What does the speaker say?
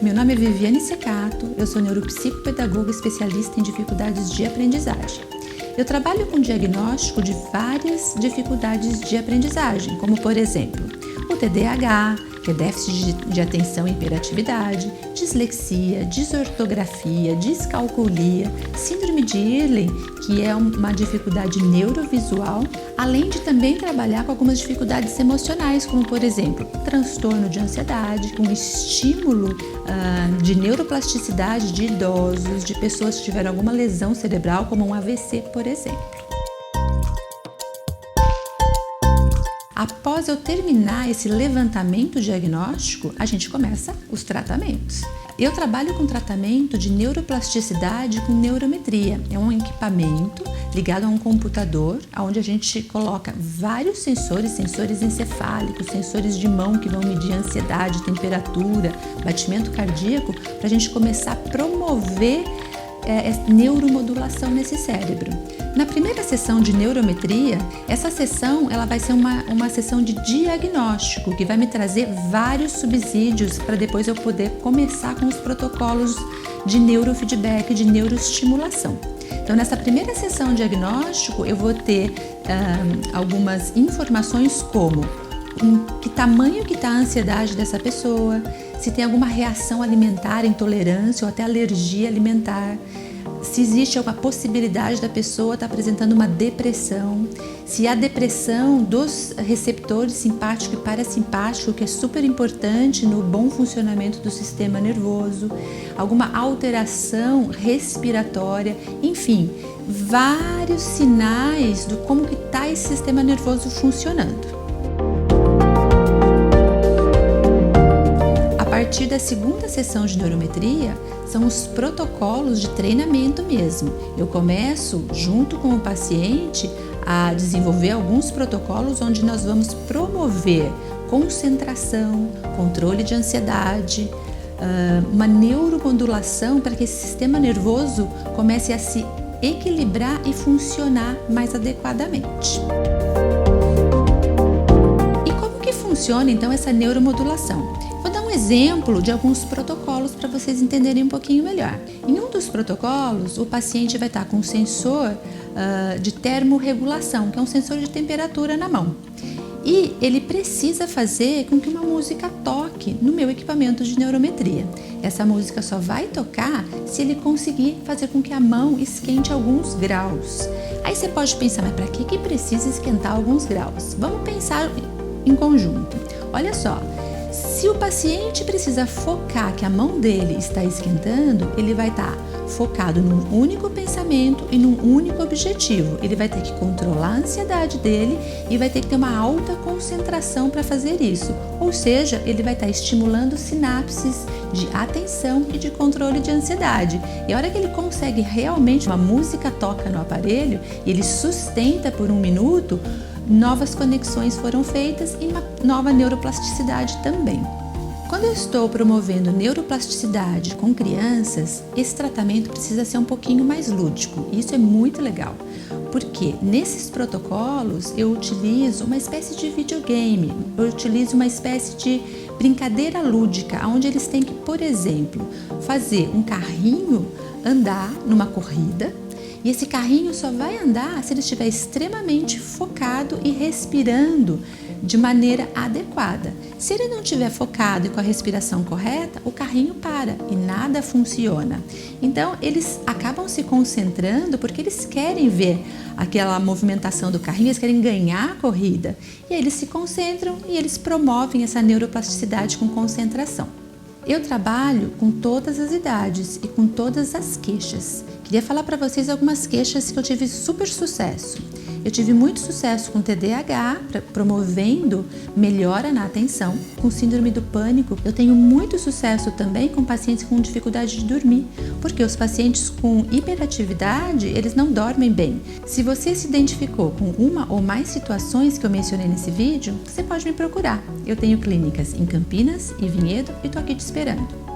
Meu nome é Viviane Secato, eu sou neuropsicopedagoga especialista em dificuldades de aprendizagem. Eu trabalho com diagnóstico de várias dificuldades de aprendizagem, como por exemplo, o TDAH, que é déficit de atenção e hiperatividade, dislexia, desortografia, descalculia, síndrome de Irlen, que é uma dificuldade neurovisual, além de também trabalhar com algumas dificuldades emocionais, como por exemplo, transtorno de ansiedade, um estímulo de neuroplasticidade de idosos, de pessoas que tiveram alguma lesão cerebral, como um AVC, por exemplo. Após eu terminar esse levantamento diagnóstico, a gente começa os tratamentos. Eu trabalho com tratamento de neuroplasticidade com neurometria. É um equipamento ligado a um computador, onde a gente coloca vários sensores encefálicos, sensores de mão que vão medir ansiedade, temperatura, batimento cardíaco, para a gente começar a promover neuromodulação nesse cérebro. Na primeira sessão de neurometria, essa sessão ela vai ser uma sessão de diagnóstico, que vai me trazer vários subsídios para depois eu poder começar com os protocolos de neurofeedback, de neuroestimulação. Então, nessa primeira sessão de diagnóstico, eu vou ter algumas informações como que tamanho que está a ansiedade dessa pessoa, se tem alguma reação alimentar, intolerância ou até alergia alimentar, se existe alguma possibilidade da pessoa estar apresentando uma depressão, se há depressão dos receptores simpático e parasimpático, que é super importante no bom funcionamento do sistema nervoso, alguma alteração respiratória, enfim, vários sinais do como que está esse sistema nervoso funcionando. A partir da segunda sessão de neurometria, são os protocolos de treinamento mesmo. Eu começo, junto com o paciente, a desenvolver alguns protocolos onde nós vamos promover concentração, controle de ansiedade, uma neuromodulação para que esse sistema nervoso comece a se equilibrar e funcionar mais adequadamente. E como que funciona então essa neuromodulação? Vou dar um exemplo de alguns protocolos para vocês entenderem um pouquinho melhor. Em um dos protocolos, o paciente vai estar com um sensor de termorregulação, que é um sensor de temperatura na mão. E ele precisa fazer com que uma música toque no meu equipamento de neurometria. Essa música só vai tocar se ele conseguir fazer com que a mão esquente alguns graus. Aí você pode pensar, mas para que precisa esquentar alguns graus? Vamos pensar em conjunto. Olha só. Se o paciente precisa focar que a mão dele está esquentando, ele vai estar focado num único pensamento e num único objetivo. Ele vai ter que controlar a ansiedade dele e vai ter que ter uma alta concentração para fazer isso. Ou seja, ele vai estar estimulando sinapses de atenção e de controle de ansiedade. E a hora que ele consegue realmente, uma música toca no aparelho e ele sustenta por 1 minuto, novas conexões foram feitas e uma nova neuroplasticidade também. Quando eu estou promovendo neuroplasticidade com crianças, esse tratamento precisa ser um pouquinho mais lúdico. Isso é muito legal, porque nesses protocolos eu utilizo uma espécie de videogame, eu utilizo uma espécie de brincadeira lúdica, onde eles têm que, por exemplo, fazer um carrinho andar numa corrida. E esse carrinho só vai andar se ele estiver extremamente focado e respirando de maneira adequada. Se ele não estiver focado e com a respiração correta, o carrinho para e nada funciona. Então, eles acabam se concentrando porque eles querem ver aquela movimentação do carrinho, eles querem ganhar a corrida. E aí eles se concentram e eles promovem essa neuroplasticidade com concentração. Eu trabalho com todas as idades e com todas as queixas. Queria falar para vocês algumas queixas que eu tive super sucesso. Eu tive muito sucesso com TDAH, promovendo melhora na atenção. Com síndrome do pânico, eu tenho muito sucesso também com pacientes com dificuldade de dormir, porque os pacientes com hiperatividade, eles não dormem bem. Se você se identificou com uma ou mais situações que eu mencionei nesse vídeo, você pode me procurar. Eu tenho clínicas em Campinas e Vinhedo e estou aqui te esperando.